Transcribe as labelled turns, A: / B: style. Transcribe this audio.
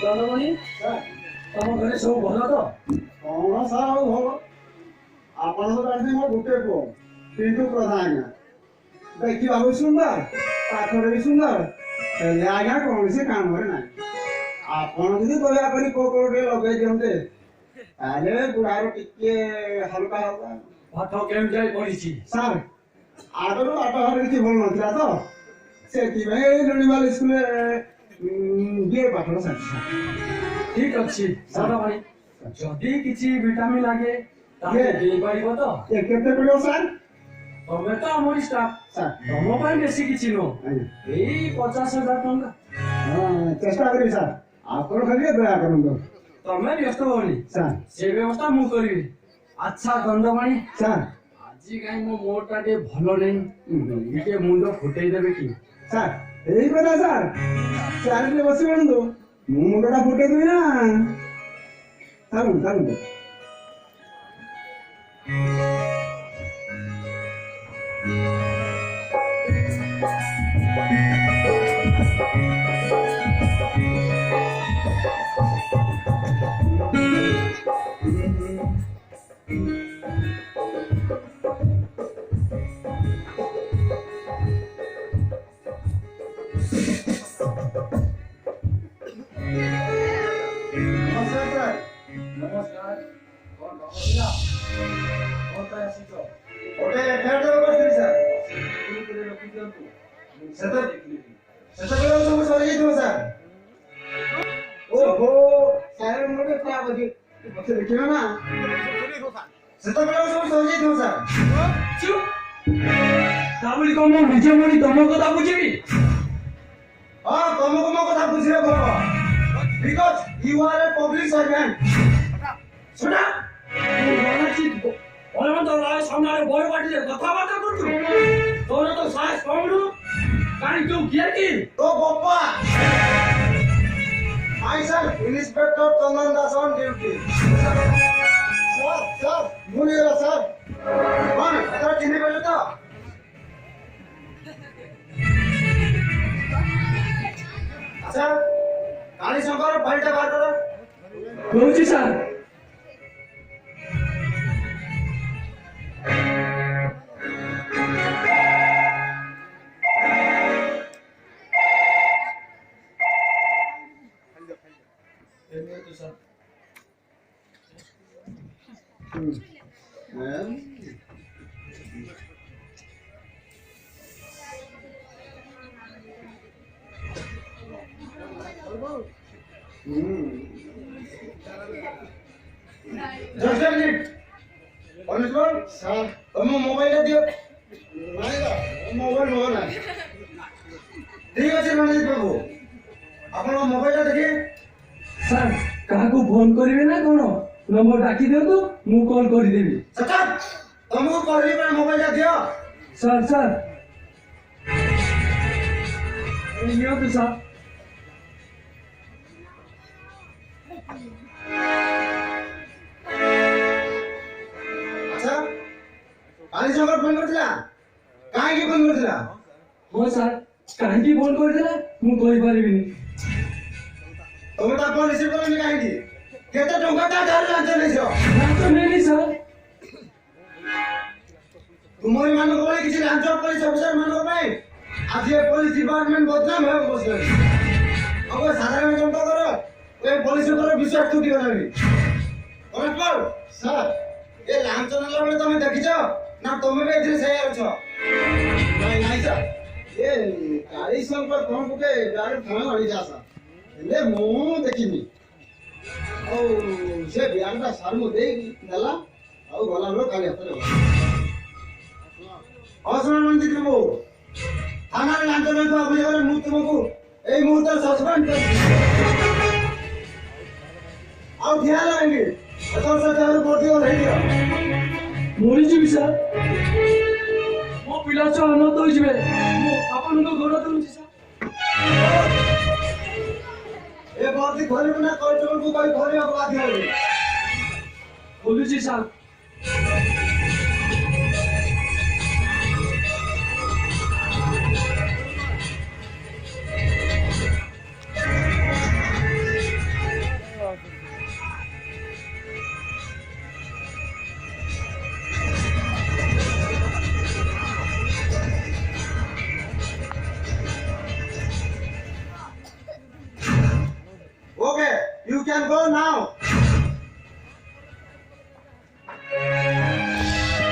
A: चंद्रमणि तुम घरे सब भल तो
B: कौन सार ଆଉ ଭଲ ଆପଣ ତ ଜାଣିଛନ୍ତି ମୋ ଗୋଟେ ପୁଅ ପିଣ୍ଟୁ ପ୍ରଧାନ ଆଜ୍ଞା ଦେଖିବାକୁ ସୁନ୍ଦର ପାଠରେ ବି ସୁନ୍ଦର ହେଲେ ଆଜ୍ଞା କୌଣସି କାମରେ ନାହିଁ ଆପଣ ଯଦି ଦୟାକରି କୋଉ କୋଉଠି ଲଗେଇ ଦିଅନ୍ତେ ତାହେଲେ ବୁଢ଼ାର ଟିକେ ହାଲକା ହବ
A: ପାଠ କେମିତି ଯାଇ ପଢିଛି
B: ସାର୍ ଆଗରୁ ପାଠ ଘରେ କିଛି ଭଲ ନଥିଲା ତ ସେଥିପାଇଁ ଏଇ ଲୁଣିବାଲ ସ୍କୁଲରେ ବିଏ ପାଠଟା ସାରିଛି
A: ଠିକ ଅଛି ଚନ୍ଦ୍ରମଣି ଯଦି କିଛି ଭିଟାମିନ ଲାଗେ ତାହେଲେ ଦେଇପାରିବ ତ
B: କେତେ ପଡ଼ିବ ସାର୍
A: ତମେ ତ ଆମରି ଷ୍ଟାଫ
B: ସାର୍
A: ତମ ପାଇଁ ବେଶୀ କିଛି ନୁହଁ ଏଇ 50,000 ଟଙ୍କା
B: ଚେଷ୍ଟା କରିବି ସାର୍ ଆପଣ ଖାଲି ଦୟା କରନ୍ତୁ
A: ତମେ ବ୍ୟସ୍ତ ହୁଅନି
B: ସାର୍
A: ସେ ବ୍ୟବସ୍ଥା ମୁଁ କରିବି ଆଚ୍ଛା ଚନ୍ଦ୍ରମଣି
B: ସାର୍
A: ଆଜି କାହିଁ ମୋ ମୋଟା ଟିକେ ଭଲ ନାହିଁ ଟିକେ ମୁଣ୍ଡ ଫୁଟେଇ ଦେବେ କି
B: ସାର୍ ଏଇ କଥା ସାର୍ ଚାରିରେ ବସି ପଡ଼ନ୍ତୁ ମୁଁ ମୁଣ୍ଡଟା ଫୁଟେଇ ଦେବି ନା ଚାଲନ୍ତୁ ଚାଲନ୍ତୁ
A: ନମସ୍କାର କଣ ଥିଲା କଣ ପାଇଁ ଆସିଛ
B: ଗୋଟେ ଫେର ବସିଥିଲି ସାର୍
A: ରଖିଦିଅନ୍ତୁ
B: ସେତେବେଳେ ସବୁ ସରିଯାଇଥିବ ସାର୍ ଓହୋ ସାର୍ ମୁଁ ଗୋଟେ ଖରାପ ଅଛି ପଛେ ଦେଖିବ ନା ସେତେବେଳେ ସବୁ ସରିଯାଇଥିବ ସାର୍
A: ତା ବୋଲି କଣ ମୁଁ ନିଜେ ମଣି ତମ କଥା ବୁଝିବି
B: ହଁ ତମକୁ ମୋ କଥା ବୁଝିବାକୁ ହବ because you are a public servant ଶୁଣ
A: ସାମ୍ନାରେ ବହି ବାଟିରେ କଥାବାର୍ତ୍ତା କରୁଛୁ ତୋର ତ ସାହସ କମୁନୁ କାହିଁ ତୁ କିଏ କି
B: ତୋ ବାପା myself Inspector Chandan Das on duty sir ଭୁଲିଗଲା ସାର୍ କଣ ଏଥର ଚିହ୍ନି ପାରିଲେ ତ ଆଚ୍ଛା କାଳି ଶଙ୍କର ଫାଇଲଟା ବାହାର କର
A: କହୁଛି ସାର୍
B: ସାର୍ ତମ ମୋବାଇଲ ଦିଅ ନାଇଁ ମୋବାଇଲ ମୋର ନାହିଁ ଠିକ ଅଛି ରଣଜିତ ବାବୁ ଆପଣଙ୍କ ମୋବାଇଲଟା ଦେଖିଏ
A: ସାର୍ କାହାକୁ ଫୋନ କରିବେ ନା କଣ ନମ୍ବର ଡାକି ଦିଅନ୍ତୁ ମୁଁ କଲ୍ କରିଦେବି
B: ତମକୁ କହିବି ପାଇଁ ମୋବାଇଲଟା ଦିଅ
A: ସାର୍ ସାର୍ ନିଅନ୍ତୁ ସାର୍
B: ଆଚ୍ଛା କାଳି ଶଙ୍କର ଫୋନ କରିଥିଲା କାହିଁକି ଫୋନ କରିଥିଲା
A: ହଁ ସାର୍ କାହିଁକି ଫୋନ କରିଥିଲା ମୁଁ କହିପାରିବିନି
B: ତମେ ତା ଫୋନ ରିସିଭ କଲନି କାହିଁକି କେତେ ଟଙ୍କା ତା ଠାରୁ ଲାଞ୍ଚ ନେଇଛ
A: ଲାଞ୍ଚ ନେଇନି ସାର୍
B: ତୁମରି ମାନଙ୍କ ଭଳି କିଛି ଲାଞ୍ଚ ପୋଲିସ ଅଫିସର ମାନଙ୍କ ପାଇଁ ଆଜି ଏ ପୋଲିସ ଡିପାର୍ଟମେଣ୍ଟ ବଦନାମ ହେବାକୁ ବସିଲାଣି ଆଉ ସାଧାରଣ ଜନତାଙ୍କର ଏ ପୋଲିସ ଉପରେ ବିଶ୍ୱାସ ତୁଟିଗଲାଣି କନେଷ୍ଟବଳ ସାର୍ ଏ ଲାଞ୍ଚ ନେଲା ବେଳେ ତମେ ଦେଖିଛ ନା ତମେ ବି ଏଥିରେ ସେଇ ଅଛ ନାଇଁ ନାଇଁ ସାର୍ ଏ କାଳି ଶଙ୍କର କଣ ଗୋଟେ ଗାଡ଼ି ଥାନା ଆଣିଛି ଆଶା ହେଲେ ମୁଁ ଦେଖିନି ଆଉ ସେ ବ୍ୟାଗଟା ସାର୍ ମୁଁ ଦେଇକି ଦେଲା ଆଉ ଗଲାବେଳେ ଖାଲି ହାତରେ ଅଶୁଣନ୍ତି ବାବୁ ଥାନାରେ ଲାଞ୍ଚ ନେଉଥିବା ଅଭିଯୋଗରେ ମୁଁ ତୁମକୁ ଏଇ ମୁହୂର୍ତ୍ତରେ ସସ୍ପେଣ୍ଡ କରିଛି ଆଉ ଠିଆ ହେଲା କାହିଁକି ଏଥର ସେ ଦେହରୁ ବର୍ତ୍ତିଗଲ ହେଇଯିବ
A: ମରିଯିବି ସାର୍ ମୋ ପିଲା ଛୁଆ ଅନାଥ ହୋଇଯିବେ ମୁଁ ଆପଣଙ୍କ ଘର ଦଉଛି ସାର୍
B: ଏ ବର୍ତ୍ତି ଖୋଲିବୁ ନା କନେଷ୍ଟବଳକୁ କହି ଖୋଲିବାକୁ ବାଧ୍ୟ ହେବି
A: ଖୋଲୁଛି sir
B: You can go now.